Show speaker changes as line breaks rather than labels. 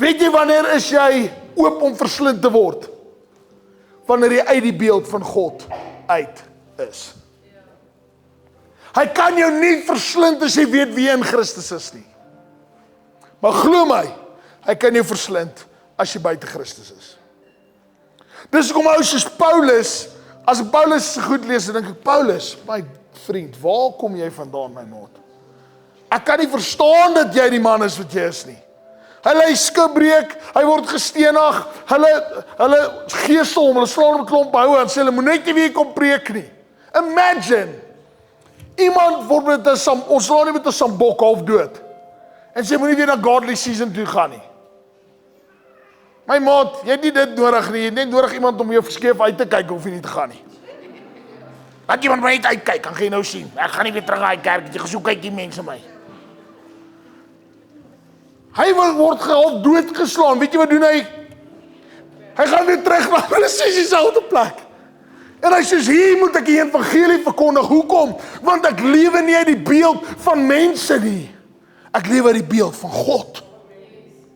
Weet jy wanneer is jy oop om verslind te word? Wanneer jy uit die beeld van God uit is. Hy kan jou nie verslind as jy weet wie in Christus is nie. Maar glo my, hy kan jou verslind as jy buite Christus is. Dis hoekom ou soos Paulus, as ek Paulus goed lees, dan dink ek, Paulus, my vriend, waar kom jy vandaan, my maat? Ek kan nie verstaan dat jy die man is wat jy is nie. Hulle skipbreek, hy word gestenig, hulle geesel hom, hulle slaan hom 'n klomp houe en sê hulle moet net nie weer kom preek nie. Imagine, iemand word met 'n ons slaan nie met 'n sambok half dood. En sê moenie weer na Godly Season toe gaan nie. My maat, jy het nie dit nodig nie, jy het net nodig iemand om jou verskeef uit te kyk, hoef jy nie te gaan nie. Laat iemand my net uitkyk, kan jy nou sien. Ek gaan nie weer terug na die kerk, jy gesoek kyk die mense my. Hy word half doodgeslaan, weet jy wat doen hy? Hy gaan weer terug na presies dieselfde plek. En hy sê, hier moet ek die evangelie verkondig, hoekom? Want ek lewe nie uit die beeld van mense nie. Ek lewe uit die beeld van God.